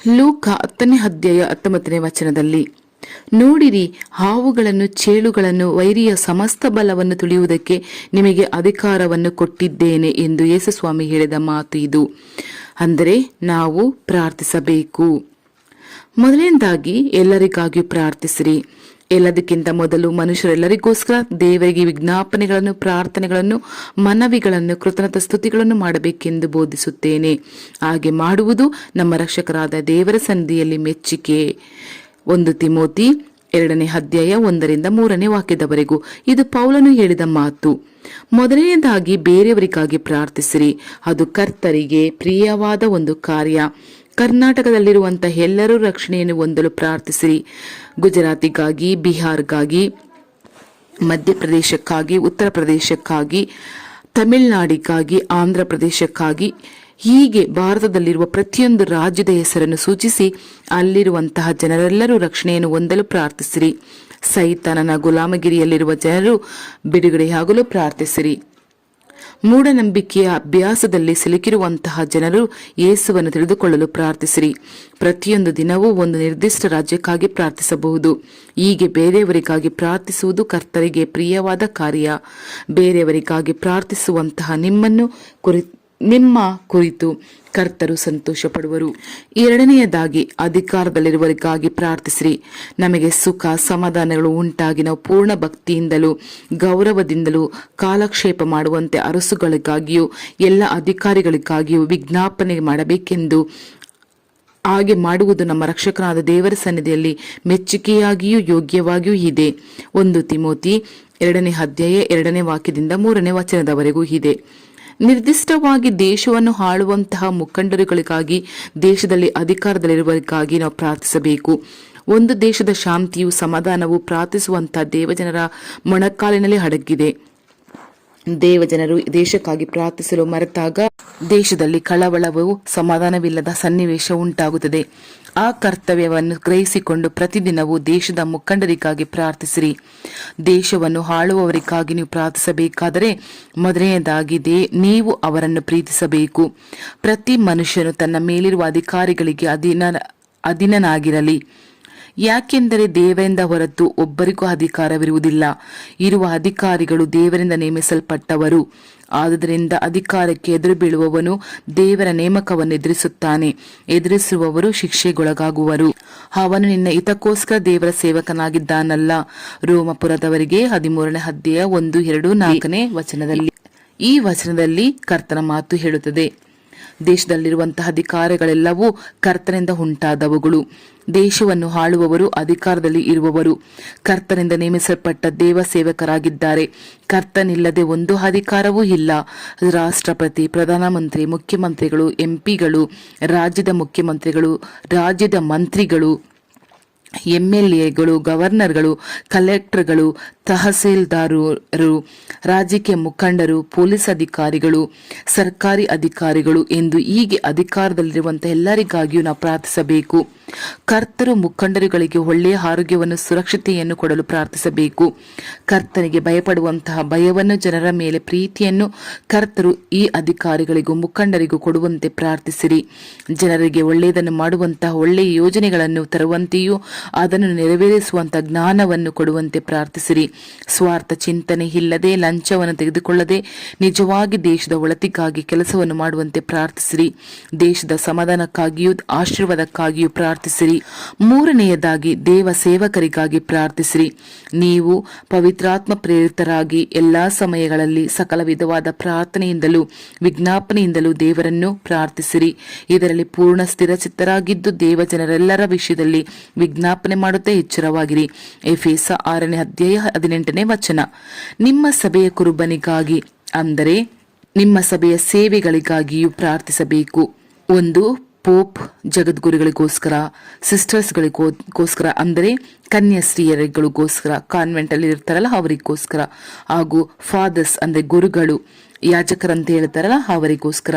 ಲೂಕ 10ನೇ ಅಧ್ಯಾಯ 19ನೇ ವಚನದಲ್ಲಿ, ನೋಡಿರಿ, ಹಾವುಗಳನ್ನು, ಚೇಳುಗಳನ್ನು, ವೈರಿಯ ಸಮಸ್ತ ಬಲವನ್ನು ತುಳಿಯುವುದಕ್ಕೆ ನಿಮಗೆ ಅಧಿಕಾರವನ್ನು ಕೊಟ್ಟಿದ್ದೇನೆ ಎಂದು ಯೇಸುಸ್ವಾಮಿ ಹೇಳಿದ ಮಾತು ಇದು. ಅಂದರೆ ನಾವು ಪ್ರಾರ್ಥಿಸಬೇಕು. ಮೊದಲನೇದಾಗಿ ಎಲ್ಲರಿಗಾಗಿಯೂ ಪ್ರಾರ್ಥಿಸಿರಿ. ಎಲ್ಲದಕ್ಕಿಂತ ಮೊದಲು ಮನುಷ್ಯರೆಲ್ಲರಿಗೋಸ್ಕರ ದೇವರಿಗೆ ವಿಜ್ಞಾಪನೆಗಳನ್ನು, ಪ್ರಾರ್ಥನೆಗಳನ್ನು, ಮನವಿಗಳನ್ನು, ಕೃತಜ್ಞತಾ ಸ್ತುತಿಗಳನ್ನು ಮಾಡಬೇಕೆಂದು ಬೋಧಿಸುತ್ತೇನೆ. ಹಾಗೆ ಮಾಡುವುದು ನಮ್ಮ ರಕ್ಷಕರಾದ ದೇವರ ಸನ್ನಿಧಿಯಲ್ಲಿ ಮೆಚ್ಚುಗೆ. 1 ತಿಮೋತಿ 2ನೇ ಅಧ್ಯಾಯ 1-3 ವಾಕ್ಯದವರೆಗೂ ಇದು ಪೌಲನು ಹೇಳಿದ ಮಾತು. ಮೊದಲನೆಯದಾಗಿ ಬೇರೆಯವರಿಗಾಗಿ ಪ್ರಾರ್ಥಿಸಿರಿ. ಅದು ಕರ್ತರಿಗೆ ಪ್ರಿಯವಾದ ಒಂದು ಕಾರ್ಯ. ಕರ್ನಾಟಕದಲ್ಲಿರುವಂತಹ ಎಲ್ಲರೂ ರಕ್ಷಣೆಯನ್ನು ಹೊಂದಲು ಪ್ರಾರ್ಥಿಸಿರಿ. ಗುಜರಾತಿಗಾಗಿ, ಬಿಹಾರ್ಗಾಗಿ, ಮಧ್ಯಪ್ರದೇಶಕ್ಕಾಗಿ, ಉತ್ತರ ಪ್ರದೇಶಕ್ಕಾಗಿ, ತಮಿಳುನಾಡಿಗಾಗಿ, ಆಂಧ್ರ ಪ್ರದೇಶಕ್ಕಾಗಿ, ಹೀಗೆ ಭಾರತದಲ್ಲಿರುವ ಪ್ರತಿಯೊಂದು ರಾಜ್ಯದ ಹೆಸರನ್ನು ಸೂಚಿಸಿ ಅಲ್ಲಿರುವಂತಹ ಜನರೆಲ್ಲರೂ ರಕ್ಷಣೆಯನ್ನು ಹೊಂದಲು ಪ್ರಾರ್ಥಿಸಿರಿ. ಸೈತಾನನ ಗುಲಾಮಗಿರಿಯಲ್ಲಿರುವ ಜನರು ಬಿಡುಗಡೆಯಾಗಲು ಪ್ರಾರ್ಥಿಸಿರಿ. ಮೂಢನಂಬಿಕೆಯ ಅಭ್ಯಾಸದಲ್ಲಿ ಸಿಲುಕಿರುವಂತಹ ಜನರು ಯೇಸುವನ್ನು ತಿಳಿದುಕೊಳ್ಳಲು ಪ್ರಾರ್ಥಿಸಿರಿ. ಪ್ರತಿಯೊಂದು ದಿನವೂ ಒಂದು ನಿರ್ದಿಷ್ಟ ರಾಜ್ಯಕ್ಕಾಗಿ ಪ್ರಾರ್ಥಿಸಬಹುದು. ಹೀಗೆ ಬೇರೆಯವರಿಗಾಗಿ ಪ್ರಾರ್ಥಿಸುವುದು ಕರ್ತರಿಗೆ ಪ್ರಿಯವಾದ ಕಾರ್ಯ. ಬೇರೆಯವರಿಗಾಗಿ ಪ್ರಾರ್ಥಿಸುವಂತಹ ನಿಮ್ಮ ಕುರಿತು ಕರ್ತರು ಸಂತೋಷ ಪಡುವರು. ಎರಡನೆಯದಾಗಿ ಅಧಿಕಾರದಲ್ಲಿರುವವರಿಗಾಗಿ ಪ್ರಾರ್ಥಿಸಿರಿ. ನಮಗೆ ಸುಖ ಸಮಾಧಾನಗಳು ಉಂಟಾಗಿ ನಾವು ಪೂರ್ಣ ಭಕ್ತಿಯಿಂದಲೂ ಗೌರವದಿಂದಲೂ ಕಾಲಕ್ಷೇಪ ಮಾಡುವಂತೆ ಅರಸುಗಳಿಗಾಗಿಯೂ ಎಲ್ಲ ಅಧಿಕಾರಿಗಳಿಗಾಗಿಯೂ ವಿಜ್ಞಾಪನೆ ಮಾಡಬೇಕೆಂದು, ಹಾಗೆ ಮಾಡುವುದು ನಮ್ಮ ರಕ್ಷಕನಾದ ದೇವರ ಸನ್ನಿಧಿಯಲ್ಲಿ ಮೆಚ್ಚುಗೆಯಾಗಿಯೂ ಯೋಗ್ಯವಾಗಿಯೂ ಇದೆ. 1 ತಿಮೋತಿ 2ನೇ ಅಧ್ಯಾಯ 2ನೇ ವಾಕ್ಯದಿಂದ 3ನೇ ವಚನದವರೆಗೂ ಇದೆ. ನಿರ್ದಿಷ್ಟವಾಗಿ ದೇಶವನ್ನು ಆಳುವಂತಹ ಮುಖಂಡರುಗಳಿಗಾಗಿ, ದೇಶದಲ್ಲಿ ಅಧಿಕಾರದಲ್ಲಿರುವವರಿಗಾಗಿ ನಾವು ಪ್ರಾರ್ಥಿಸಬೇಕು. ಒಂದು ದೇಶದ ಶಾಂತಿಯು ಸಮಾಧಾನವು ಪ್ರಾರ್ಥಿಸುವಂತಹ ದೇವಜನರ ಮೊಣಕಾಲಿನಲ್ಲಿ ಅಡಗಿದೆ. ದೇವಜನರು ದೇಶಕ್ಕಾಗಿ ಪ್ರಾರ್ಥಿಸಲು ಮರೆತಾಗ ದೇಶದಲ್ಲಿ ಕಳವಳವು, ಸಮಾಧಾನವಿಲ್ಲದ ಸನ್ನಿವೇಶ ಉಂಟಾಗುತ್ತದೆ. ಆ ಕರ್ತವ್ಯವನ್ನು ಗ್ರಹಿಸಿಕೊಂಡು ಪ್ರತಿದಿನವೂ ದೇಶದ ಮುಖಂಡರಿಗಾಗಿ ಪ್ರಾರ್ಥಿಸಿರಿ. ದೇಶವನ್ನು ಆಳುವವರಿಗಾಗಿ ನೀವು ಪ್ರಾರ್ಥಿಸಬೇಕಾದರೆ ಮೊದಲನೆಯದಾಗಿ ನೀವು ಅವರನ್ನು ಪ್ರೀತಿಸಬೇಕು. ಪ್ರತಿ ಮನುಷ್ಯನು ತನ್ನ ಮೇಲಿರುವ ಅಧಿಕಾರಿಗಳಿಗೆ ಅಧೀನನಾಗಿರಲಿ. ಯಾಕೆಂದರೆ ದೇವರಿಂದ ಹೊರತು ಒಬ್ಬರಿಗೂ ಅಧಿಕಾರವಿರುವುದಿಲ್ಲ. ಇರುವ ಅಧಿಕಾರಿಗಳು ದೇವರಿಂದ ನೇಮಿಸಲ್ಪಟ್ಟವರು. ಆದುದರಿಂದ ಅಧಿಕಾರಕ್ಕೆ ಎದುರು ಬೀಳುವವನು ದೇವರ ನೇಮಕವನ್ನು ಎದುರಿಸುತ್ತಾನೆ. ಎದುರಿಸುವವರು ಶಿಕ್ಷೆಗೊಳಗಾಗುವರು. ಅವನು ನಿನ್ನ ಹಿತಕ್ಕೋಸ್ಕರ ದೇವರ ಸೇವಕನಾಗಿದ್ದಾನಲ್ಲ. ರೋಮಪುರದವರಿಗೆ 13ನೇ ಅಧ್ಯಾಯ 1, 2, 4ನೇ ವಚನದಲ್ಲಿ ಈ ವಚನದಲ್ಲಿ ಕರ್ತನ ಮಾತು ಹೇಳುತ್ತದೆ. ದೇಶದಲ್ಲಿರುವಂತಹ ಅಧಿಕಾರಗಳೆಲ್ಲವೂ ಕರ್ತನಿಂದ ಉಂಟಾದವುಗಳು. ದೇಶವನ್ನು ಆಳುವವರು, ಅಧಿಕಾರದಲ್ಲಿ ಇರುವವರು ಕರ್ತನಿಂದ ನೇಮಿಸಲ್ಪಟ್ಟ ದೇವ ಸೇವಕರಾಗಿದ್ದಾರೆ. ಕರ್ತನಿಲ್ಲದೆ ಒಂದು ಅಧಿಕಾರವೂ ಇಲ್ಲ. ರಾಷ್ಟ್ರಪತಿ, ಪ್ರಧಾನಮಂತ್ರಿ, ಮುಖ್ಯಮಂತ್ರಿಗಳು, ಎಂಪಿಗಳು, ರಾಜ್ಯದ ಮುಖ್ಯಮಂತ್ರಿಗಳು, ರಾಜ್ಯದ ಮಂತ್ರಿಗಳು, ಎಂಎಲ್ಎಗಳು, ಗವರ್ನರ್ಗಳು, ಕಲೆಕ್ಟರ್ಗಳು, ತಹಸೀಲ್ದಾರರು, ರಾಜಕೀಯ ಮುಖಂಡರು, ಪೊಲೀಸ್ ಅಧಿಕಾರಿಗಳು, ಸರ್ಕಾರಿ ಅಧಿಕಾರಿಗಳು ಎಂದು ಹೀಗೆ ಅಧಿಕಾರದಲ್ಲಿರುವಂತಹ ಎಲ್ಲರಿಗಾಗಿಯೂ ನಾವು ಪ್ರಾರ್ಥಿಸಬೇಕು. ಕರ್ತರು ಮುಖಂಡರುಗಳಿಗೆ ಒಳ್ಳೆಯ ಆರೋಗ್ಯವನ್ನು, ಸುರಕ್ಷತೆಯನ್ನು ಕೊಡಲು ಪ್ರಾರ್ಥಿಸಬೇಕು. ಕರ್ತನಿಗೆ ಭಯಪಡುವಂತಹ ಭಯವನ್ನು, ಜನರ ಮೇಲೆ ಪ್ರೀತಿಯನ್ನು ಕರ್ತರು ಈ ಅಧಿಕಾರಿಗಳಿಗೂ ಮುಖಂಡರಿಗೂ ಕೊಡುವಂತೆ ಪ್ರಾರ್ಥಿಸಿರಿ. ಜನರಿಗೆ ಒಳ್ಳೆಯದನ್ನು ಮಾಡುವಂತಹ ಒಳ್ಳೆಯ ಯೋಜನೆಗಳನ್ನು ತರುವಂತೆಯೂ ಅದನ್ನು ನೆರವೇರಿಸುವಂತಹ ಜ್ಞಾನವನ್ನು ಕೊಡುವಂತೆ ಪ್ರಾರ್ಥಿಸಿರಿ. ಸ್ವಾರ್ಥ ಚಿಂತನೆ ಇಲ್ಲದೆ, ಲಂಚವನ್ನು ತೆಗೆದುಕೊಳ್ಳದೆ ನಿಜವಾಗಿ ದೇಶದ ಒಳಿತಿಗಾಗಿ ಕೆಲಸವನ್ನು ಮಾಡುವಂತೆ ಪ್ರಾರ್ಥಿಸಿರಿ. ದೇಶದ ಸಮಾಧಾನಕ್ಕಾಗಿಯೂ ಆಶೀರ್ವಾದಕ್ಕಾಗಿಯೂ ಪ್ರಾರ್ಥಿಸಿರಿ. ಮೂರನೆಯದಾಗಿ ದೇವ ಸೇವಕರಿಗಾಗಿ ಪ್ರಾರ್ಥಿಸಿರಿ. ನೀವು ಪವಿತ್ರಾತ್ಮ ಪ್ರೇರಿತರಾಗಿ ಎಲ್ಲಾ ಸಮಯಗಳಲ್ಲಿ ಸಕಲ ವಿಧವಾದ ಪ್ರಾರ್ಥನೆಯಿಂದಲೂ ವಿಜ್ಞಾಪನೆಯಿಂದಲೂ ದೇವರನ್ನು ಪ್ರಾರ್ಥಿಸಿರಿ. ಇದರಲ್ಲಿ ಪೂರ್ಣ ಸ್ಥಿರಚಿತ್ತರಾಗಿದ್ದು ದೇವಜನರೆಲ್ಲರ ವಿಷಯದಲ್ಲಿ ವಿಜ್ಞಾಪನೆ ಮಾಡುತ್ತಾ ಎಚ್ಚರವಾಗಿರಿ. ಎಫೆಸ 6ನೇ ಅಧ್ಯಾಯ 18ನೇ ವಚನ. ನಿಮ್ಮ ಸಭೆಯ ಕುರುಬನಿಗಾಗಿ, ಅಂದರೆ ನಿಮ್ಮ ಸಭೆಯ ಸೇವೆಗಳಿಗಾಗಿಯೂ ಪ್ರಾರ್ಥಿಸಬೇಕು. 1 ಪೋಪ್ ಜಗದ್ಗುರುಗಳಿಗೋಸ್ಕರ, ಸಿಸ್ಟರ್ಸ್ಗಳಿಗೋಸ್ಕರ, ಅಂದರೆ ಕನ್ಯಾಸ್ತ್ರೀಯರಿಗಳಿಗೋಸ್ಕರ, ಕಾನ್ವೆಂಟ್ ಅಲ್ಲಿ ಇರ್ತಾರಲ್ಲ ಅವರಿಗೋಸ್ಕರ, ಹಾಗೂ ಫಾದರ್ಸ್ ಅಂದ್ರೆ ಗುರುಗಳು, ಯಾಜಕರಂತ ಹೇಳ್ತಾರಲ್ಲ ಅವರಿಗೋಸ್ಕರ,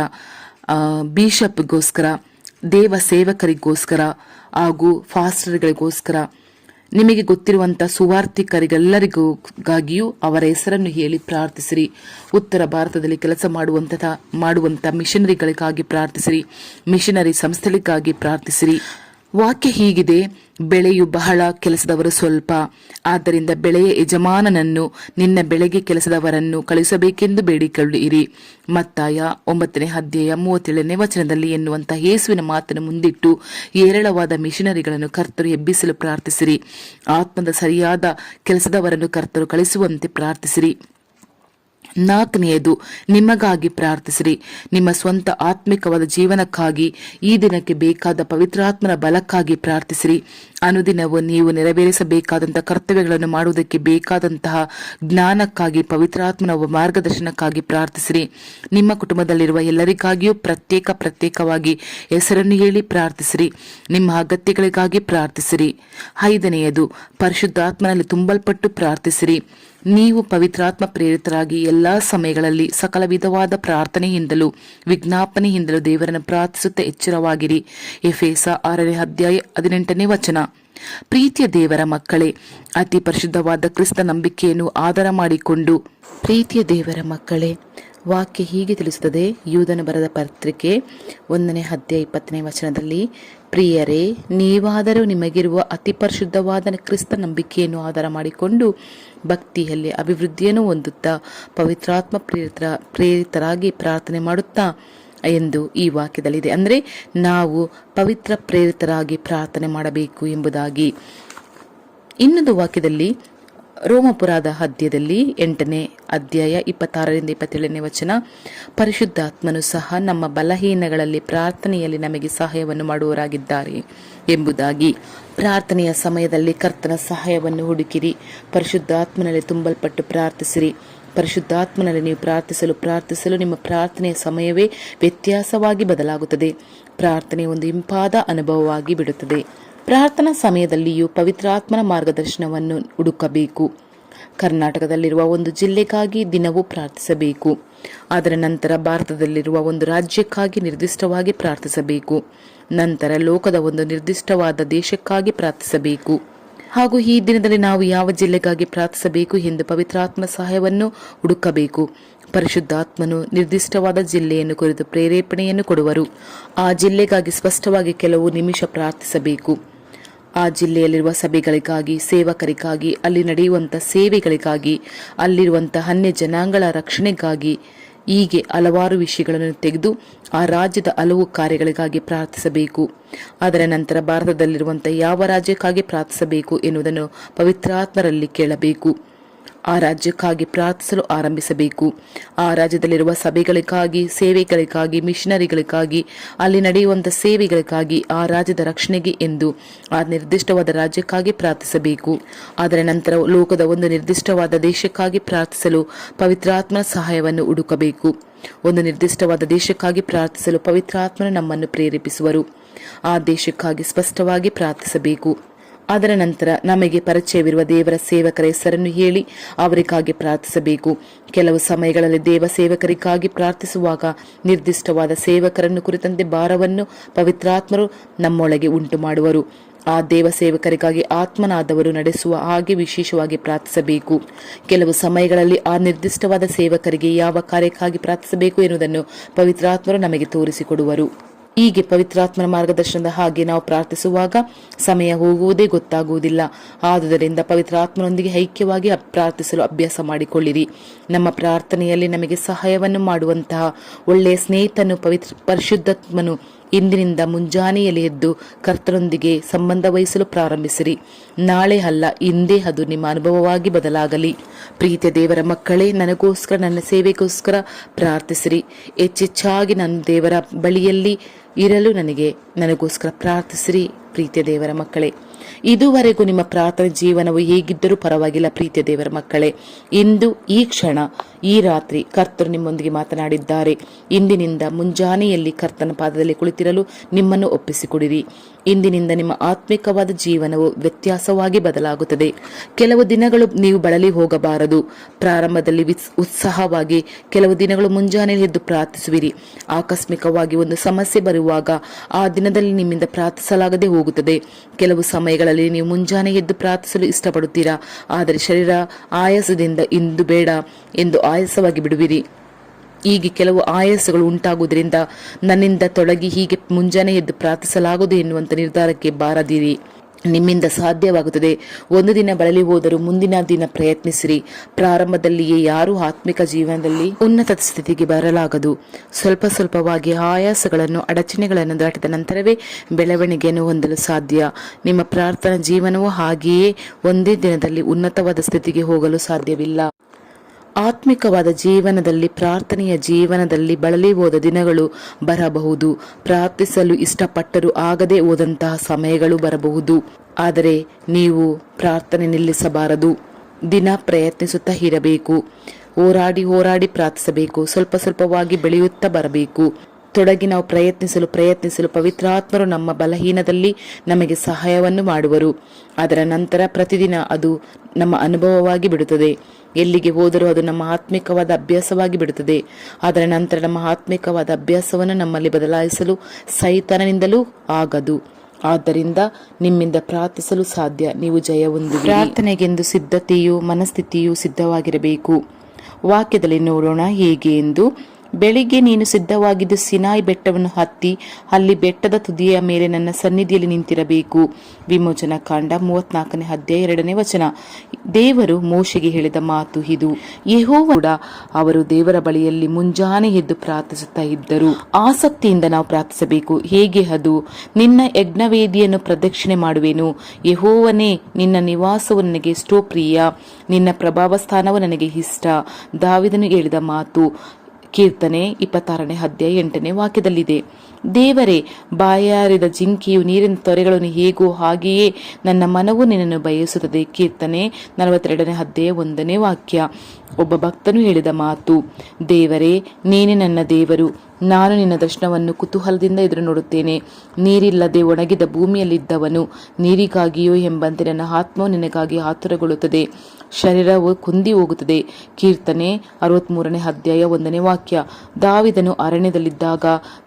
ಬಿಷಪ್ಗೋಸ್ಕರ, ದೇವ ಸೇವಕರಿಗೋಸ್ಕರ ಹಾಗೂ ಫಾಸ್ಟರ್ಗಳಿಗೋಸ್ಕರ, ನಿಮಗೆ ಗೊತ್ತಿರುವಂತಹ ಸುವಾರ್ತಿಕರಿಗೆಲ್ಲರಿಗಾಗಿಯೂ ಅವರ ಹೆಸರನ್ನು ಹೇಳಿ ಪ್ರಾರ್ಥಿಸಿರಿ. ಉತ್ತರ ಭಾರತದಲ್ಲಿ ಕೆಲಸ ಮಾಡುವಂತ ಮಿಷನರಿಗಳಿಗಾಗಿ ಪ್ರಾರ್ಥಿಸಿರಿ. ಮಿಷನರಿ ಸಂಸ್ಥೆಗಳಿಗಾಗಿ ಪ್ರಾರ್ಥಿಸಿರಿ. ವಾಕ್ಯ ಹೀಗಿದೆ: ಬೆಳೆಯು ಬಹಳ, ಕೆಲಸದವರು ಸ್ವಲ್ಪ. ಆದ್ದರಿಂದ ಬೆಳೆಯ ಯಜಮಾನನನ್ನು ನಿನ್ನ ಬೆಳೆಗೆ ಕೆಲಸದವರನ್ನು ಕಳುಹಿಸಬೇಕೆಂದು ಬೇಡಿಕೊಳ್ಳಿರಿ. ಮತ್ತಾಯ 9:37 ಎನ್ನುವಂತಹ ಯೇಸುವಿನ ಮಾತನ್ನು ಮುಂದಿಟ್ಟು ಏರಳವಾದ ಮಿಷನರಿಗಳನ್ನು ಕರ್ತರು ಎಬ್ಬಿಸಲು ಪ್ರಾರ್ಥಿಸಿರಿ. ಆತ್ಮದ ಸರಿಯಾದ ಕೆಲಸದವರನ್ನು ಕರ್ತರು ಕಳಿಸುವಂತೆ ಪ್ರಾರ್ಥಿಸಿರಿ. 4ನೇಯದು, ನಿಮಗಾಗಿ ಪ್ರಾರ್ಥಿಸಿರಿ. ನಿಮ್ಮ ಸ್ವಂತ ಆತ್ಮಿಕವಾದ ಜೀವನಕ್ಕಾಗಿ, ಈ ದಿನಕ್ಕೆ ಬೇಕಾದ ಪವಿತ್ರಾತ್ಮನ ಬಲಕ್ಕಾಗಿ ಪ್ರಾರ್ಥಿಸಿರಿ. ಅನುದಿನವೂ ನೀವು ನೆರವೇರಿಸಬೇಕಾದಂತಹ ಕರ್ತವ್ಯಗಳನ್ನು ಮಾಡುವುದಕ್ಕೆ ಬೇಕಾದಂತಹ ಜ್ಞಾನಕ್ಕಾಗಿ, ಪವಿತ್ರಾತ್ಮನ ಮಾರ್ಗದರ್ಶನಕ್ಕಾಗಿ ಪ್ರಾರ್ಥಿಸಿರಿ. ನಿಮ್ಮ ಕುಟುಂಬದಲ್ಲಿರುವ ಎಲ್ಲರಿಗಾಗಿಯೂ ಪ್ರತ್ಯೇಕವಾಗಿ ಹೆಸರನ್ನು ಹೇಳಿ ಪ್ರಾರ್ಥಿಸಿರಿ. ನಿಮ್ಮ ಅಗತ್ಯಗಳಿಗಾಗಿ ಪ್ರಾರ್ಥಿಸಿರಿ. 5ನೇಯದು, ಪರಿಶುದ್ಧಾತ್ಮನಲ್ಲಿ ತುಂಬಲ್ಪಟ್ಟು ಪ್ರಾರ್ಥಿಸಿರಿ. ನೀವು ಪವಿತ್ರಾತ್ಮ ಪ್ರೇರಿತರಾಗಿ ಎಲ್ಲಾ ಸಮಯಗಳಲ್ಲಿ ಸಕಲ ವಿಧವಾದ ಪ್ರಾರ್ಥನೆಯಿಂದಲೂ ವಿಜ್ಞಾಪನೆಯಿಂದಲೂ ದೇವರನ್ನು ಪ್ರಾರ್ಥಿಸುತ್ತಾ ಎಚ್ಚರವಾಗಿರಿ. ಎಫೆಸ 6:18. ಪ್ರೀತಿಯ ದೇವರ ಮಕ್ಕಳೇ, ಅತಿ ಪರಿಶುದ್ಧವಾದ ಕ್ರಿಸ್ತ ನಂಬಿಕೆಯನ್ನು ಆಧಾರ ಮಾಡಿಕೊಂಡು ವಾಕ್ಯ ಹೀಗೆ ತಿಳಿಸುತ್ತದೆ. ಯೂದನ ಬರೆದ ಪತ್ರಿಕೆ 1:20 ಪ್ರಿಯರೇ, ನೀವಾದರೂ ನಿಮಗಿರುವ ಅತಿ ಪರಿಶುದ್ಧವಾದ ಕ್ರಿಸ್ತ ನಂಬಿಕೆಯನ್ನು ಆಧಾರ ಮಾಡಿಕೊಂಡು ಭಕ್ತಿಯಲ್ಲಿ ಅಭಿವೃದ್ಧಿಯನ್ನು ಹೊಂದುತ್ತಾ ಪವಿತ್ರಾತ್ಮ ಪ್ರೇರಿತರಾಗಿ ಪ್ರಾರ್ಥನೆ ಮಾಡುತ್ತಾ ಎಂದು ಈ ವಾಕ್ಯದಲ್ಲಿದೆ. ಅಂದರೆ ನಾವು ಪವಿತ್ರ ಪ್ರೇರಿತರಾಗಿ ಪ್ರಾರ್ಥನೆ ಮಾಡಬೇಕು ಎಂಬುದಾಗಿ. ಇನ್ನೊಂದು ವಾಕ್ಯದಲ್ಲಿ ರೋಮಪುರದ 8ನೇ ಅಧ್ಯಾಯ 26-27 ಪರಿಶುದ್ಧಾತ್ಮನು ಸಹ ನಮ್ಮ ಬಲಹೀನಗಳಲ್ಲಿ ಪ್ರಾರ್ಥನೆಯಲ್ಲಿ ನಮಗೆ ಸಹಾಯವನ್ನು ಮಾಡುವವರಾಗಿದ್ದಾರೆ ಎಂಬುದಾಗಿ. ಪ್ರಾರ್ಥನೆಯ ಸಮಯದಲ್ಲಿ ಕರ್ತನ ಸಹಾಯವನ್ನು ಹುಡುಕಿರಿ. ಪರಿಶುದ್ಧಾತ್ಮನಲ್ಲಿ ತುಂಬಲ್ಪಟ್ಟು ಪ್ರಾರ್ಥಿಸಿರಿ. ಪರಿಶುದ್ಧಾತ್ಮನಲ್ಲಿ ನೀವು ಪ್ರಾರ್ಥಿಸಲು ನಿಮ್ಮ ಪ್ರಾರ್ಥನೆಯ ಸಮಯವೇ ವ್ಯತ್ಯಾಸವಾಗಿ ಬದಲಾಗುತ್ತದೆ. ಪ್ರಾರ್ಥನೆ ಒಂದು ಇಂಪಾದ ಅನುಭವವಾಗಿ ಬಿಡುತ್ತದೆ. ಪ್ರಾರ್ಥನಾ ಸಮಯದಲ್ಲಿಯೂ ಪವಿತ್ರಾತ್ಮನ ಮಾರ್ಗದರ್ಶನವನ್ನು ಹುಡುಕಬೇಕು. ಕರ್ನಾಟಕದಲ್ಲಿರುವ ಒಂದು ಜಿಲ್ಲೆಗಾಗಿ ದಿನವೂ ಪ್ರಾರ್ಥಿಸಬೇಕು. ಅದರ ನಂತರ ಭಾರತದಲ್ಲಿರುವ ಒಂದು ರಾಜ್ಯಕ್ಕಾಗಿ ನಿರ್ದಿಷ್ಟವಾಗಿ ಪ್ರಾರ್ಥಿಸಬೇಕು. ನಂತರ ಲೋಕದ ಒಂದು ನಿರ್ದಿಷ್ಟವಾದ ದೇಶಕ್ಕಾಗಿ ಪ್ರಾರ್ಥಿಸಬೇಕು. ಹಾಗೂ ಈ ದಿನದಲ್ಲಿ ನಾವು ಯಾವ ಜಿಲ್ಲೆಗಾಗಿ ಪ್ರಾರ್ಥಿಸಬೇಕು ಎಂದು ಪವಿತ್ರಾತ್ಮ ಸಹಾಯವನ್ನು ಹುಡುಕಬೇಕು. ಪರಿಶುದ್ಧಾತ್ಮನು ನಿರ್ದಿಷ್ಟವಾದ ಜಿಲ್ಲೆಯನ್ನು ಕುರಿತು ಪ್ರೇರೇಪಣೆಯನ್ನು ಕೊಡುವರು. ಆ ಜಿಲ್ಲೆಗಾಗಿ ಸ್ಪಷ್ಟವಾಗಿ ಕೆಲವು ನಿಮಿಷ ಪ್ರಾರ್ಥಿಸಬೇಕು. ಆ ಜಿಲ್ಲೆಯಲ್ಲಿರುವ ಸಭೆಗಳಿಗಾಗಿ, ಸೇವಕರಿಗಾಗಿ, ಅಲ್ಲಿ ನಡೆಯುವಂಥ ಸೇವೆಗಳಿಗಾಗಿ, ಅಲ್ಲಿರುವಂತಹ ಅನ್ಯ ಜನಾಂಗಗಳ ರಕ್ಷಣೆಗಾಗಿ, ಹೀಗೆ ಹಲವಾರು ವಿಷಯಗಳನ್ನು ತೆಗೆದು ಆ ರಾಜ್ಯದ ಹಲವು ಕಾರ್ಯಗಳಿಗಾಗಿ ಪ್ರಾರ್ಥಿಸಬೇಕು. ಅದರ ನಂತರ ಭಾರತದಲ್ಲಿರುವಂತಹ ಯಾವ ರಾಜ್ಯಕ್ಕಾಗಿ ಪ್ರಾರ್ಥಿಸಬೇಕು ಎನ್ನುವುದನ್ನು ಪವಿತ್ರಾತ್ಮರಲ್ಲಿ ಕೇಳಬೇಕು. ಆ ರಾಜ್ಯಕ್ಕಾಗಿ ಪ್ರಾರ್ಥಿಸಲು ಆರಂಭಿಸಬೇಕು. ಆ ರಾಜ್ಯದಲ್ಲಿರುವ ಸಭೆಗಳಿಗಾಗಿ, ಸೇವೆಗಳಿಗಾಗಿ, ಮಿಷನರಿಗಳಿಗಾಗಿ, ಅಲ್ಲಿ ನಡೆಯುವಂಥ ಸೇವೆಗಳಿಗಾಗಿ, ಆ ರಾಜ್ಯದ ರಕ್ಷಣೆಗೆ ಎಂದು ಆ ನಿರ್ದಿಷ್ಟವಾದ ರಾಜ್ಯಕ್ಕಾಗಿ ಪ್ರಾರ್ಥಿಸಬೇಕು. ಅದರ ನಂತರ ಲೋಕದ ಒಂದು ನಿರ್ದಿಷ್ಟವಾದ ದೇಶಕ್ಕಾಗಿ ಪ್ರಾರ್ಥಿಸಲು ಪವಿತ್ರಾತ್ಮನ ಸಹಾಯವನ್ನು ಹುಡುಕಬೇಕು. ಒಂದು ನಿರ್ದಿಷ್ಟವಾದ ದೇಶಕ್ಕಾಗಿ ಪ್ರಾರ್ಥಿಸಲು ಪವಿತ್ರಾತ್ಮನು ನಮ್ಮನ್ನು ಪ್ರೇರೇಪಿಸುವರು. ಆ ದೇಶಕ್ಕಾಗಿ ಸ್ಪಷ್ಟವಾಗಿ ಪ್ರಾರ್ಥಿಸಬೇಕು. ಅದರ ನಂತರ ನಮಗೆ ಪರಿಚಯವಿರುವ ದೇವರ ಸೇವಕರ ಹೆಸರನ್ನು ಹೇಳಿ ಅವರಿಗಾಗಿ ಪ್ರಾರ್ಥಿಸಬೇಕು. ಕೆಲವು ಸಮಯಗಳಲ್ಲಿ ದೇವ ಸೇವಕರಿಗಾಗಿ ಪ್ರಾರ್ಥಿಸುವಾಗ ನಿರ್ದಿಷ್ಟವಾದ ಸೇವಕರನ್ನು ಕುರಿತಂತೆ ಭಾರವನ್ನು ಪವಿತ್ರಾತ್ಮರು ನಮ್ಮೊಳಗೆ ಉಂಟು ಮಾಡುವರು. ಆ ದೇವ ಸೇವಕರಿಗಾಗಿ ಆತ್ಮನಾದವರು ನಡೆಸುವ ಹಾಗೆ ವಿಶೇಷವಾಗಿ ಪ್ರಾರ್ಥಿಸಬೇಕು. ಕೆಲವು ಸಮಯಗಳಲ್ಲಿ ಆ ನಿರ್ದಿಷ್ಟವಾದ ಸೇವಕರಿಗೆ ಯಾವ ಕಾರ್ಯಕ್ಕಾಗಿ ಪ್ರಾರ್ಥಿಸಬೇಕು ಎನ್ನುವುದನ್ನು ಪವಿತ್ರಾತ್ಮರು ನಮಗೆ ತೋರಿಸಿಕೊಡುವರು. ಹೀಗೆ ಪವಿತ್ರಾತ್ಮನ ಮಾರ್ಗದರ್ಶನದ ಹಾಗೆ ನಾವು ಪ್ರಾರ್ಥಿಸುವಾಗ ಸಮಯ ಹೋಗುವುದೇ ಗೊತ್ತಾಗುವುದಿಲ್ಲ. ಆದುದರಿಂದ ಪವಿತ್ರಾತ್ಮನೊಂದಿಗೆ ಐಕ್ಯವಾಗಿ ಪ್ರಾರ್ಥಿಸಲು ಅಭ್ಯಾಸ ಮಾಡಿಕೊಳ್ಳಿರಿ. ನಮ್ಮ ಪ್ರಾರ್ಥನೆಯಲ್ಲಿ ನಮಗೆ ಸಹಾಯವನ್ನು ಮಾಡುವಂತಹ ಒಳ್ಳೆಯ ಸ್ನೇಹಿತನು ಪರಿಶುದ್ಧಾತ್ಮನು ಇಂದಿನಿಂದ ಮುಂಜಾನೆಯಲ್ಲಿ ಎದ್ದು ಕರ್ತನೊಂದಿಗೆ ಸಂಬಂಧ ವಹಿಸಲು ಪ್ರಾರಂಭಿಸಿರಿ. ನಾಳೆ ಅಲ್ಲ, ಇಂದೇ ಅದು ನಿಮ್ಮ ಅನುಭವವಾಗಿ ಬದಲಾಗಲಿ. ಪ್ರೀತಿಯ ದೇವರ ಮಕ್ಕಳೇ, ನನಗೋಸ್ಕರ, ನನ್ನ ಸೇವೆಗೋಸ್ಕರ ಪ್ರಾರ್ಥಿಸಿರಿ. ಹೆಚ್ಚೆಚ್ಚಾಗಿ ನಾನು ದೇವರ ಬಳಿಯಲ್ಲಿ ಇರಲು ನನಗೋಸ್ಕರ ಪ್ರಾರ್ಥಿಸಿರಿ. ಪ್ರೀತಿಯ ದೇವರ ಮಕ್ಕಳೇ, ಇದುವರೆಗೂ ನಿಮ್ಮ ಪ್ರಾರ್ಥನೆ ಜೀವನವು ಹೇಗಿದ್ದರೂ ಪರವಾಗಿಲ್ಲ. ಪ್ರೀತಿಯ ದೇವರ ಮಕ್ಕಳೇ, ಇಂದು ಈ ಕ್ಷಣ, ಈ ರಾತ್ರಿ ಕರ್ತರು ನಿಮ್ಮೊಂದಿಗೆ ಮಾತನಾಡಿದ್ದಾರೆ. ಇಂದಿನಿಂದ ಮುಂಜಾನೆಯಲ್ಲಿ ಕರ್ತನ ಪಾದದಲ್ಲಿ ಕುಳಿತಿರಲು ನಿಮ್ಮನ್ನು ಒಪ್ಪಿಸಿಕೊಡಿರಿ. ಇಂದಿನಿಂದ ನಿಮ್ಮ ಆತ್ಮಿಕವಾದ ಜೀವನವು ವ್ಯತ್ಯಾಸವಾಗಿ ಬದಲಾಗುತ್ತದೆ. ಕೆಲವು ದಿನಗಳು ನೀವು ಬಳಲಿ ಹೋಗಬಾರದು. ಪ್ರಾರಂಭದಲ್ಲಿ ಉತ್ಸಾಹವಾಗಿ ಕೆಲವು ದಿನಗಳು ಮುಂಜಾನೆ ಎದ್ದು ಪ್ರಾರ್ಥಿಸುವಿರಿ. ಆಕಸ್ಮಿಕವಾಗಿ ಒಂದು ಸಮಸ್ಯೆ ಬರುವಾಗ ಆ ದಿನದಲ್ಲಿ ನಿಮ್ಮಿಂದ ಪ್ರಾರ್ಥಿಸಲಾಗದೆ ಹೋಗುತ್ತದೆ. ಕೆಲವು ಸಮಯ ಸಮಯಗಳಲ್ಲಿ ನೀವು ಮುಂಜಾನೆ ಎದ್ದು ಪ್ರಾರ್ಥಿಸಲು ಇಷ್ಟಪಡುತ್ತೀರಾ, ಆದರೆ ಶರೀರ ಆಯಾಸದಿಂದ ಇಂದು ಬೇಡ ಎಂದು ಆಯಾಸವಾಗಿ ಬಿಡುವಿರಿ. ಹೀಗೆ ಕೆಲವು ಆಯಾಸಗಳು ಉಂಟಾಗುವುದರಿಂದ ನನ್ನಿಂದ ತೊಡಗಿ ಹೀಗೆ ಮುಂಜಾನೆ ಎದ್ದು ಪ್ರಾರ್ಥಿಸಲಾಗದು ಎನ್ನುವಂಥ ನಿರ್ಧಾರಕ್ಕೆ ಬಾರದಿರಿ. ನಿಮ್ಮಿಂದ ಸಾಧ್ಯವಾಗುತ್ತದೆ. ಒಂದು ದಿನ ಬಳಲಿ ಹೋದರೂ ಮುಂದಿನ ದಿನ ಪ್ರಯತ್ನಿಸಿರಿ. ಪ್ರಾರಂಭದಲ್ಲಿಯೇ ಯಾರೂ ಆತ್ಮಿಕ ಜೀವನದಲ್ಲಿ ಉನ್ನತ ಸ್ಥಿತಿಗೆ ಬರಲಾಗದು. ಸ್ವಲ್ಪ ಸ್ವಲ್ಪವಾಗಿ ಆಯಾಸಗಳನ್ನು, ಅಡಚಣೆಗಳನ್ನು ದಾಟಿದ ನಂತರವೇ ಬೆಳವಣಿಗೆಯನ್ನು ಹೊಂದಲು ಸಾಧ್ಯ. ನಿಮ್ಮ ಪ್ರಾರ್ಥನಾ ಜೀವನವೂ ಹಾಗೆಯೇ ಒಂದೇ ದಿನದಲ್ಲಿ ಉನ್ನತವಾದ ಸ್ಥಿತಿಗೆ ಹೋಗಲು ಸಾಧ್ಯವಿಲ್ಲ. ಆತ್ಮಿಕವಾದ ಜೀವನದಲ್ಲಿ, ಪ್ರಾರ್ಥನೆಯ ಜೀವನದಲ್ಲಿ ಬಳಲಿ ಹೋದ ದಿನಗಳು ಬರಬಹುದು. ಪ್ರಾರ್ಥಿಸಲು ಇಷ್ಟಪಟ್ಟರೂ ಆಗದೆ ಹೋದಂತಹ ಸಮಯಗಳು ಬರಬಹುದು. ಆದರೆ ನೀವು ಪ್ರಾರ್ಥನೆ ನಿಲ್ಲಿಸಬಾರದು. ದಿನ ಪ್ರಯತ್ನಿಸುತ್ತಾ ಇರಬೇಕು. ಹೋರಾಡಿ ಪ್ರಾರ್ಥಿಸಬೇಕು. ಸ್ವಲ್ಪ ಸ್ವಲ್ಪವಾಗಿ ಬೆಳೆಯುತ್ತಾ ಬರಬೇಕು. ತೊಡಗಿ ನಾವು ಪ್ರಯತ್ನಿಸಲು ಪವಿತ್ರಾತ್ಮರು ನಮ್ಮ ಬಲಹೀನದಲ್ಲಿ ನಮಗೆ ಸಹಾಯವನ್ನು ಮಾಡುವರು. ಅದರ ನಂತರ ಪ್ರತಿದಿನ ಅದು ನಮ್ಮ ಅನುಭವವಾಗಿ ಬಿಡುತ್ತದೆ. ಎಲ್ಲಿಗೆ ಹೋದರೂ ಅದು ನಮ್ಮ ಆತ್ಮಿಕವಾದ ಅಭ್ಯಾಸವಾಗಿ ಬಿಡುತ್ತದೆ. ಅದರ ನಂತರ ನಮ್ಮ ಆತ್ಮಿಕವಾದ ಅಭ್ಯಾಸವನ್ನು ನಮ್ಮಲ್ಲಿ ಬದಲಾಯಿಸಲು ಸೈತಾನನಿಂದಲೂ ಆಗದು. ಆದ್ದರಿಂದ ನಿಮ್ಮಿಂದ ಪ್ರಾರ್ಥಿಸಲು ಸಾಧ್ಯ. ನೀವು ಜಯ ಹೊಂದುವಿರಿ. ಪ್ರಾರ್ಥನೆಗೆಂದು ಸಿದ್ಧತೆಯು, ಮನಸ್ಥಿತಿಯು ಸಿದ್ಧವಾಗಿರಬೇಕು. ವಾಕ್ಯದಲ್ಲಿ ನೋಡೋಣ ಹೇಗೆ ಎಂದು. ಬೆಳಿಗ್ಗೆ ನೀನು ಸಿದ್ಧವಾಗಿದ್ದು ಸಿನಾಯಿ ಬೆಟ್ಟವನ್ನು ಹತ್ತಿ ಅಲ್ಲಿ ಬೆಟ್ಟದ ತುದಿಯ ಮೇಲೆ ನನ್ನ ಸನ್ನಿಧಿಯಲ್ಲಿ ನಿಂತಿರಬೇಕು. ವಿಮೋಚನಾ ಕಾಂಡ 34ನೇ ಅಧ್ಯಾಯ 2ನೇ ವಚನ. ದೇವರು ಮೋಶೆಗೆ ಹೇಳಿದ ಮಾತು ಇದು. ಯೆಹೋವನು ಅವರು ದೇವರ ಬಳಿಯಲ್ಲಿ ಮುಂಜಾನೆ ಎದ್ದು ಪ್ರಾರ್ಥಿಸುತ್ತಾ ಇದ್ದರು. ಆಸಕ್ತಿಯಿಂದ ನಾವು ಪ್ರಾರ್ಥಿಸಬೇಕು. ಹೇಗೆ ಅದು? ನಿನ್ನ ಯಜ್ಞವೇದಿಯನ್ನು ಪ್ರದಕ್ಷಿಣೆ ಮಾಡುವೆನು. ಯೆಹೋವನೇ, ನಿನ್ನ ನಿವಾಸವು ನನಗೆ ಎಷ್ಟೋ ಪ್ರಿಯ, ನಿನ್ನ ಪ್ರಭಾವ ಸ್ಥಾನವು ನನಗೆ ಇಷ್ಟ. ದಾವೀದನು ಹೇಳಿದ ಮಾತು. ಕೀರ್ತನೆ 26ನೇ ಅಧ್ಯಾಯ 8ನೇ ವಾಕ್ಯದಲ್ಲಿದೆ. ದೇವರೇ, ಬಾಯಾರಿದ ಜಿಂಕೆಯು ನೀರಿನ ತೊರೆಗಳನ್ನು ಹೇಗೋ ಹಾಗೆಯೇ ನನ್ನ ಮನವು ನಿನ್ನನ್ನು ಬಯಸುತ್ತದೆ. ಕೀರ್ತನೆ 42ನೇ ಅಧ್ಯಾಯ 1ನೇ ವಾಕ್ಯ. ಒಬ್ಬ ಭಕ್ತನು ಹೇಳಿದ ಮಾತು. ದೇವರೇ, ನೀನೇ ನನ್ನ ದೇವರು. ನಾನು ನಿನ್ನ ದರ್ಶನವನ್ನು ಕುತೂಹಲದಿಂದ ಎದುರು ನೋಡುತ್ತೇನೆ. ನೀರಿಲ್ಲದೆ ಒಣಗಿದ ಭೂಮಿಯಲ್ಲಿದ್ದವನು ನೀರಿಗಾಗಿಯೋ ಎಂಬಂತೆ ನನ್ನ ಆತ್ಮವು ನಿನಗಾಗಿ ಆತುರಗೊಳ್ಳುತ್ತದೆ, ಶರೀರವು ಕುಂದಿ ಹೋಗುತ್ತದೆ. ಕೀರ್ತನೆ 63ನೇ ಅಧ್ಯಾಯ 1ನೇ ವಾಕ್ಯ. ದಾವೀದನು ಅರಣ್ಯದಲ್ಲಿದ್ದಾಗ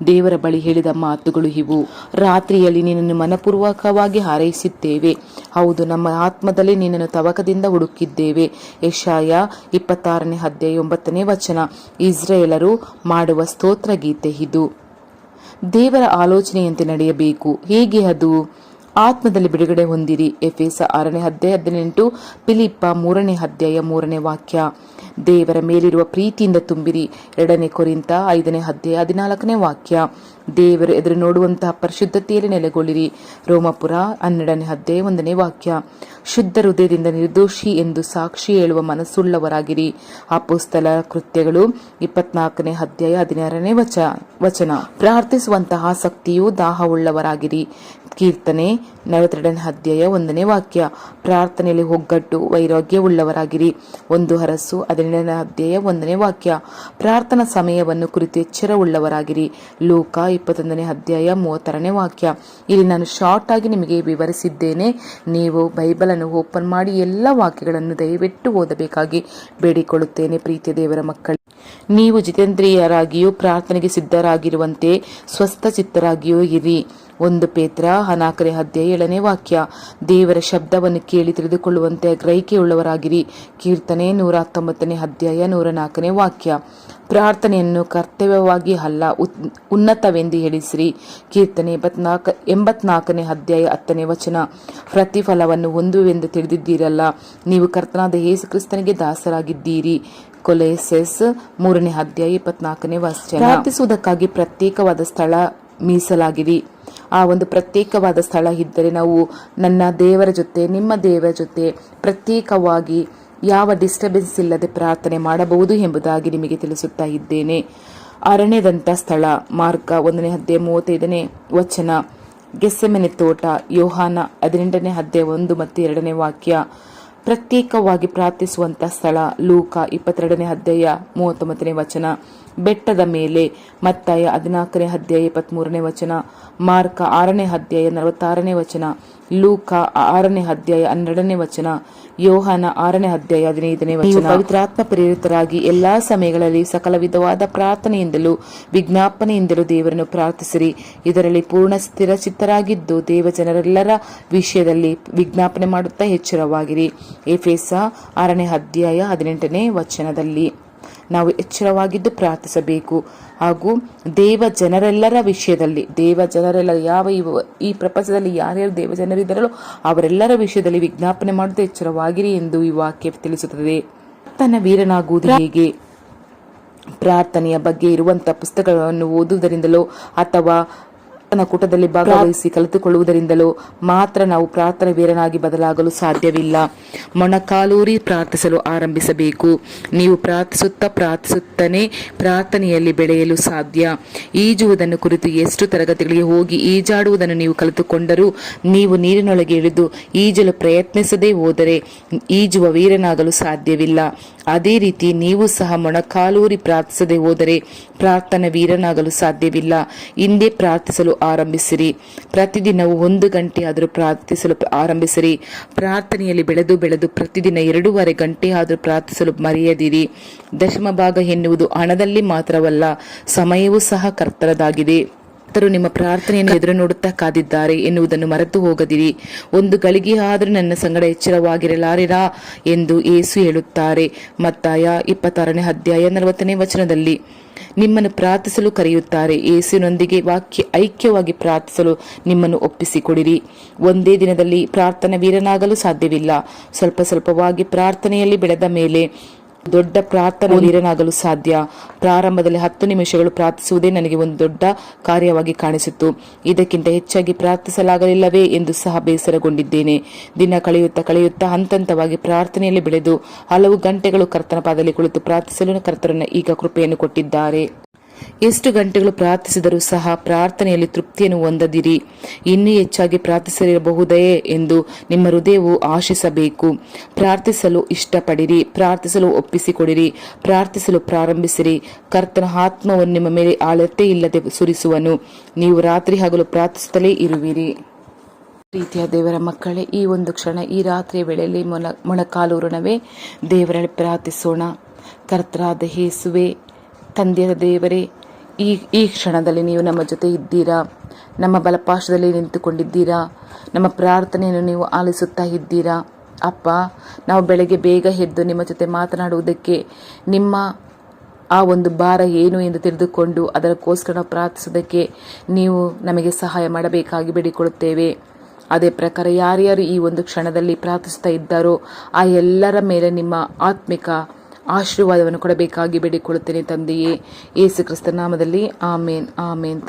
ದೇವರ ಬಳಿ ಹೇಳಿದ ಮಾತುಗಳು ಇವು. ರಾತ್ರಿಯಲ್ಲಿ ನಿನ್ನನ್ನು ಮನಪೂರ್ವಕವಾಗಿ ಹಾರೈಸಿದ್ದೇವೆ. ಹೌದು, ನಮ್ಮ ಆತ್ಮದಲ್ಲಿ ನಿನ್ನನ್ನು ತವಕದಿಂದ ಹುಡುಕಿದ್ದೇವೆ. ಯೆಶಾಯ 26ನೇ ಅಧ್ಯಾಯ 9ನೇ ವಚನ. ಇಸ್ರಾಯೇಲರು ಮಾಡುವ ಸ್ತೋತ್ರ ಗೀತೆ ಇದು. ದೇವರ ಆಲೋಚನೆಯಂತೆ ನಡೆಯಬೇಕು. ಹೇಗೆ ಅದು? ಆತ್ಮದಲ್ಲಿ ಬಿಡುಗಡೆ ಹೊಂದಿರಿ. ಎಫೆಸ 6ನೇ ಅಧ್ಯಾಯ 18, ಫಿಲಿಪ್ಪ 3ನೇ ಅಧ್ಯಾಯ 3ನೇ ವಾಕ್ಯ. ದೇವರ ಮೇಲಿರುವ ಪ್ರೀತಿಯಿಂದ ತುಂಬಿರಿ. 2ನೇ ಕೊರಿಂಥ 5ನೇ ಅಧ್ಯಾಯ 14ನೇ ವಾಕ್ಯ. ದೇವರು ಎದುರು ನೋಡುವಂತಹ ಪರಿಶುದ್ಧತೆಯಲ್ಲಿ ನೆಲೆಗೊಳ್ಳಿರಿ. ರೋಮಾಪುರ 12ನೇ ಅಧ್ಯಾಯ 1ನೇ ವಾಕ್ಯ. ಶುದ್ಧ ಹೃದಯದಿಂದ ನಿರ್ದೋಷಿ ಎಂದು ಸಾಕ್ಷಿ ಹೇಳುವ ಮನಸ್ಸುಳ್ಳವರಾಗಿರಿ. ಅಪೊಸ್ತಲ ಕೃತ್ಯಗಳು 24ನೇ ಅಧ್ಯಾಯ 16ನೇ ವಚನ. ಪ್ರಾರ್ಥಿಸುವಂತಹ ಆಸಕ್ತಿಯು ದಾಹವುಳ್ಳವರಾಗಿರಿ. ಕೀರ್ತನೆ 42ನೇ ಅಧ್ಯಾಯ 1ನೇ ವಾಕ್ಯ. ಪ್ರಾರ್ಥನೆಯಲ್ಲಿ ಒಗ್ಗಟ್ಟು, ವೈರಾಗ್ಯವುಳ್ಳವರಾಗಿರಿ. 1 ಅರಸು 17ನೇ ಅಧ್ಯಾಯ 1ನೇ ವಾಕ್ಯ. ಪ್ರಾರ್ಥನಾ ಸಮಯವನ್ನು ಕುರಿತು ಎಚ್ಚರವುಳ್ಳವರಾಗಿರಿ. ಲೂಕ 21ನೇ ಅಧ್ಯಾಯ 36ನೇ ವಾಕ್ಯ. ಇಲ್ಲಿ ನಾನು ಶಾರ್ಟ್ ಆಗಿ ನಿಮಗೆ ವಿವರಿಸಿದ್ದೇನೆ. ನೀವು ಬೈಬಲ್ ಅನ್ನು ಓಪನ್ ಮಾಡಿ ಎಲ್ಲ ವಾಕ್ಯಗಳನ್ನು ದಯವಿಟ್ಟು ಓದಬೇಕಾಗಿ ಬೇಡಿಕೊಳ್ಳುತ್ತೇನೆ. ಪ್ರೀತಿಯ ದೇವರ ಮಕ್ಕಳು, ನೀವು ಜಿತೇಂದ್ರಿಯರಾಗಿಯೂ ಪ್ರಾರ್ಥನೆಗೆ ಸಿದ್ಧರಾಗಿರುವಂತೆ ಸ್ವಸ್ಥ ಚಿತ್ತರಾಗಿಯೂ ಇರಿ. 1 ಪೇತ್ರ 4ನೇ ಅಧ್ಯಾಯ 7ನೇ ವಾಕ್ಯ. ದೇವರ ಶಬ್ದವನ್ನು ಕೇಳಿ ತಿಳಿದುಕೊಳ್ಳುವಂತೆ ಗ್ರಹಿಕೆಯುಳ್ಳವರಾಗಿರಿ. ಕೀರ್ತನೆ 119ನೇ ಅಧ್ಯಾಯ 104ನೇ ವಾಕ್ಯ. ಪ್ರಾರ್ಥನೆಯನ್ನು ಕರ್ತವ್ಯವಾಗಿ ಅಲ್ಲ, ಉನ್ನತವೆಂದು ಹೇಳಿಸಿರಿ. ಕೀರ್ತನೆ 84ನೇ ಅಧ್ಯಾಯ 10ನೇ ವಚನ. ಪ್ರತಿಫಲವನ್ನು ಹೊಂದುವೆಂದು ತಿಳಿದಿದ್ದೀರಲ್ಲ, ನೀವು ಕರ್ತನಾದ ಯೇಸು ಕ್ರಿಸ್ತನಿಗೆ ದಾಸರಾಗಿದ್ದೀರಿ. ಕೊಲೊಸ್ಸೆ 3ನೇ ಅಧ್ಯಾಯ 24ನೇ ವಚನ. ಪ್ರಾರ್ಥಿಸುವುದಕ್ಕಾಗಿ ಪ್ರತ್ಯೇಕವಾದ ಸ್ಥಳ ಮೀಸಲಾಗಿರಿ. ಆ ಒಂದು ಪ್ರತ್ಯೇಕವಾದ ಸ್ಥಳ ಇದ್ದರೆ ನಾವು ನನ್ನ ದೇವರ ಜೊತೆ, ನಿಮ್ಮ ದೇವರ ಜೊತೆ ಪ್ರತ್ಯೇಕವಾಗಿ ಯಾವ ಡಿಸ್ಟರ್ಬೆನ್ಸ್ ಇಲ್ಲದೆ ಪ್ರಾರ್ಥನೆ ಮಾಡಬಹುದು ಎಂಬುದಾಗಿ ನಿಮಗೆ ತಿಳಿಸುತ್ತಾ ಇದ್ದೇನೆ. ಅರಣ್ಯದಂಥ ಸ್ಥಳ, ಮಾರ್ಕ 1ನೇ ಅಧ್ಯಾಯ 35ನೇ ವಚನ. ಗೆತ್ಸೆಮನೆ ತೋಟ, ಯೋಹಾನ 18ನೇ ಅಧ್ಯಾಯ 1 ಮತ್ತು 2ನೇ ವಾಕ್ಯ. ಪ್ರತ್ಯೇಕವಾಗಿ ಪ್ರಾರ್ಥಿಸುವಂತ ಸ್ಥಳ, ಲೂಕ 22ನೇ ಅಧ್ಯಾಯ 39ನೇ ವಚನ. ಬೆಟ್ಟದ ಮೇಲೆ. ಮತ್ತಾಯ 14ನೇ ಅಧ್ಯಾಯ 23ನೇ ವಚನ, ಮಾರ್ಕ 6ನೇ ಅಧ್ಯಾಯ 46ನೇ ವಚನ, ಲೂಕ 6ನೇ ಅಧ್ಯಾಯ 12ನೇ ವಚನ, ಯೋಹಾನ 6ನೇ ಅಧ್ಯಾಯ 15ನೇ ವಚನ. ಪವಿತ್ರಾತ್ಮ ಪ್ರೇರಿತರಾಗಿ ಎಲ್ಲಾ ಸಮಯಗಳಲ್ಲಿ ಸಕಲ ವಿಧವಾದ ಪ್ರಾರ್ಥನೆಯಿಂದಲೂ ವಿಜ್ಞಾಪನೆಯಿಂದಲೂ ದೇವರನ್ನು ಪ್ರಾರ್ಥಿಸಿರಿ. ಇದರಲ್ಲಿ ಪೂರ್ಣ ಸ್ಥಿರಚಿತ್ತರಾಗಿದ್ದು ದೇವಜನರೆಲ್ಲರ ವಿಷಯದಲ್ಲಿ ವಿಜ್ಞಾಪನೆ ಮಾಡುತ್ತಾ ಎಚ್ಚರವಾಗಿರಿ. ಎಫೆಸ 6ನೇ ಅಧ್ಯಾಯ 18ನೇ ವಚನದಲ್ಲಿ ನಾವು ಎಚ್ಚರವಾಗಿದ್ದು ಪ್ರಾರ್ಥಿಸಬೇಕು. ಹಾಗೂ ದೇವ ಜನರೆಲ್ಲರ ವಿಷಯದಲ್ಲಿ, ದೇವ ಜನರೆಲ್ಲ ಈ ಪ್ರಪಂಚದಲ್ಲಿ ಯಾರ್ಯಾರು ದೇವ ಜನರಿದ್ದಾರೋ ಅವರೆಲ್ಲರ ವಿಷಯದಲ್ಲಿ ವಿಜ್ಞಾಪನೆ ಮಾಡುತ್ತಾ ಎಚ್ಚರವಾಗಿರಿ ಎಂದು ಈ ವಾಕ್ಯ ತಿಳಿಸುತ್ತದೆ. ತನ್ನ ವೀರನಾಗುವುದು ಹೇಗೆ? ಪ್ರಾರ್ಥನೆಯ ಬಗ್ಗೆ ಇರುವಂತಹ ಪುಸ್ತಕಗಳನ್ನು ಓದುವುದರಿಂದಲೋ ಅಥವಾ ಕೂಟದಲ್ಲಿ ಭಾಗವಹಿಸಿ ಕಲಿತುಕೊಳ್ಳುವುದರಿಂದಲೋ ಮಾತ್ರ ನಾವು ಪ್ರಾರ್ಥನೆ ವೀರನಾಗಿ ಬದಲಾಗಲು ಸಾಧ್ಯವಿಲ್ಲ. ಮೊಣಕಾಲೂರಿ ಪ್ರಾರ್ಥಿಸಲು ಆರಂಭಿಸಬೇಕು. ನೀವು ಪ್ರಾರ್ಥಿಸುತ್ತನೇ ಪ್ರಾರ್ಥನೆಯಲ್ಲಿ ಬೆಳೆಯಲು ಸಾಧ್ಯ. ಈಜುವುದನ್ನು ಕುರಿತು ಎಷ್ಟು ತರಗತಿಗಳಿಗೆ ಹೋಗಿ ಈಜಾಡುವುದನ್ನು ನೀವು ಕಲಿತುಕೊಂಡರೂ ನೀವು ನೀರಿನೊಳಗೆ ಇಳಿದು ಈಜಲು ಪ್ರಯತ್ನಿಸದೇ ಹೋದರೆ ಈಜುವ ವೀರನಾಗಲು ಸಾಧ್ಯವಿಲ್ಲ. ಅದೇ ರೀತಿ ನೀವು ಸಹ ಮೊಣಕಾಲೂರಿ ಪ್ರಾರ್ಥಿಸದೆ ಹೋದರೆ ಪ್ರಾರ್ಥನಾ ವೀರನಾಗಲು ಸಾಧ್ಯವಿಲ್ಲ. ಹಿಂದೆ ಪ್ರಾರ್ಥಿಸಲು ಆರಂಭಿಸಿರಿ. ಪ್ರತಿದಿನವೂ 1 ಗಂಟೆ ಆದರೂ ಪ್ರಾರ್ಥಿಸಲು ಆರಂಭಿಸಿರಿ. ಪ್ರಾರ್ಥನೆಯಲ್ಲಿ ಬೆಳೆದು ಪ್ರತಿದಿನ 2.5 ಗಂಟೆ ಆದರೂ ಪ್ರಾರ್ಥಿಸಲು ಮರೆಯದಿರಿ. ದಶಮ ಭಾಗ ಎನ್ನುವುದು ಹಣದಲ್ಲಿ ಮಾತ್ರವಲ್ಲ, ಸಮಯವೂ ಸಹ ಕರ್ತನದಾಗಿದೆ. ನಿಮ್ಮ ಪ್ರಾರ್ಥನೆಯನ್ನು ಎದುರು ನೋಡುತ್ತಾ ಕಾದಿದ್ದಾರೆ ಎನ್ನುವುದನ್ನು ಮರೆತು ಹೋಗದಿರಿ. 1 ಗಳಿಗೆ ಆದರೂ ನನ್ನ ಸಂಗಡ ಎಚ್ಚರವಾಗಿರಲಾರಿರಾ ಎಂದು ಯೇಸು ಹೇಳುತ್ತಾರೆ. ಮತ್ತಾಯ 26ನೇ ಅಧ್ಯಾಯ 40ನೇ ವಚನದಲ್ಲಿ ನಿಮ್ಮನ್ನು ಪ್ರಾರ್ಥಿಸಲು ಕರೆಯುತ್ತಾರೆ. ಯೇಸುವಿನೊಂದಿಗೆ ಐಕ್ಯವಾಗಿ ಪ್ರಾರ್ಥಿಸಲು ನಿಮ್ಮನ್ನು ಒಪ್ಪಿಸಿಕೊಡಿರಿ. ಒಂದೇ ದಿನದಲ್ಲಿ ಪ್ರಾರ್ಥನಾ ವೀರನಾಗಲು ಸಾಧ್ಯವಿಲ್ಲ. ಸ್ವಲ್ಪವಾಗಿ ಪ್ರಾರ್ಥನೆಯಲ್ಲಿ ಬೆಳೆದ ಮೇಲೆ ದೊಡ್ಡ ಪ್ರಾರ್ಥನಾ ವೀರನಾಗಲು ಸಾಧ್ಯ. ಪ್ರಾರಂಭದಲ್ಲಿ 10 ನಿಮಿಷಗಳು ಪ್ರಾರ್ಥಿಸುವುದೇ ನನಗೆ ಒಂದು ದೊಡ್ಡ ಕಾರ್ಯವಾಗಿ ಕಾಣಿಸಿತು. ಇದಕ್ಕಿಂತ ಹೆಚ್ಚಾಗಿ ಪ್ರಾರ್ಥಿಸಲಾಗಲಿಲ್ಲವೇ ಎಂದು ಸಹ ಬೇಸರಗೊಂಡಿದ್ದೇನೆ. ದಿನ ಕಳೆಯುತ್ತಾ ಹಂತವಾಗಿ ಪ್ರಾರ್ಥನೆಯಲ್ಲಿ ಬೆಳೆದು ಹಲವು ಗಂಟೆಗಳು ಕರ್ತನ ಪಾದದಲ್ಲಿ ಕುಳಿತು ಪ್ರಾರ್ಥಿಸಲು ಕರ್ತರನ್ನ ಈಗ ಕೃಪೆಯನ್ನು ಕೊಟ್ಟಿದ್ದಾರೆ. ಎಷ್ಟು ಗಂಟೆಗಳು ಪ್ರಾರ್ಥಿಸಿದರೂ ಸಹ ಪ್ರಾರ್ಥನೆಯಲ್ಲಿ ತೃಪ್ತಿಯನ್ನು ಹೊಂದದಿರಿ. ಇನ್ನೂ ಹೆಚ್ಚಾಗಿ ಪ್ರಾರ್ಥಿಸಲಿರಬಹುದೇ ಎಂದು ನಿಮ್ಮ ಹೃದಯವು ಆಶಿಸಬೇಕು. ಪ್ರಾರ್ಥಿಸಲು ಇಷ್ಟಪಡಿರಿ, ಪ್ರಾರ್ಥಿಸಲು ಒಪ್ಪಿಸಿಕೊಡಿರಿ, ಪ್ರಾರ್ಥಿಸಲು ಪ್ರಾರಂಭಿಸಿರಿ. ಕರ್ತನ ಆತ್ಮವನ್ನು ನಿಮ್ಮ ಮೇಲೆ ಅಳತೆ ಇಲ್ಲದೆ ಸುರಿಸುವನು. ನೀವು ರಾತ್ರಿ ಹಗಲು ಪ್ರಾರ್ಥಿಸುತ್ತಲೇ ಇರುವಿರಿ. ಪ್ರೀತಿಯ ದೇವರ ಮಕ್ಕಳೇ, ಈ ಒಂದು ಕ್ಷಣ, ಈ ರಾತ್ರಿಯ ವೇಳೆಯಲ್ಲಿ ಮೊಣಕಾಲೂರಣವೇ ದೇವರಲ್ಲಿ ಪ್ರಾರ್ಥಿಸೋಣ. ಕರ್ತರಾದ ಯೇಸುವೆ, ತಂದೆಯ ದೇವರೇ, ಈ ಕ್ಷಣದಲ್ಲಿ ನೀವು ನಮ್ಮ ಜೊತೆ ಇದ್ದೀರಾ. ನಮ್ಮ ಬಲಪಾಶದಲ್ಲಿ ನಿಂತುಕೊಂಡಿದ್ದೀರಾ. ನಮ್ಮ ಪ್ರಾರ್ಥನೆಯನ್ನು ನೀವು ಆಲಿಸುತ್ತಾ ಇದ್ದೀರಾ. ಅಪ್ಪ, ನಾವು ಬೆಳಗ್ಗೆ ಬೇಗ ಎದ್ದು ನಿಮ್ಮ ಜೊತೆ ಮಾತನಾಡುವುದಕ್ಕೆ, ನಿಮ್ಮ ಆ ಒಂದು ಭಾರ ಏನು ಎಂದು ತಿಳಿದುಕೊಂಡು ಅದಕ್ಕೋಸ್ಕರ ನಾವು ಪ್ರಾರ್ಥಿಸೋದಕ್ಕೆ ನೀವು ನಮಗೆ ಸಹಾಯ ಮಾಡಬೇಕಾಗಿ ಬೇಡಿಕೊಳ್ಳುತ್ತೇವೆ. ಅದೇ ಪ್ರಕಾರ ಯಾರ್ಯಾರು ಈ ಒಂದು ಕ್ಷಣದಲ್ಲಿ ಪ್ರಾರ್ಥಿಸ್ತಾ ಇದ್ದಾರೋ ಆ ಎಲ್ಲರ ಮೇಲೆ ನಿಮ್ಮ ಆತ್ಮಿಕ ಆಶೀರ್ವಾದವನ್ನು ಕೊಡಬೇಕಾಗಿ ಬೇಡಿಕೊಳ್ಳುತ್ತೇನೆ ತಂದೆಯೇ, ಯೇಸು ಕ್ರಿಸ್ತನ ನಾಮದಲ್ಲಿ ಆಮೇನ್.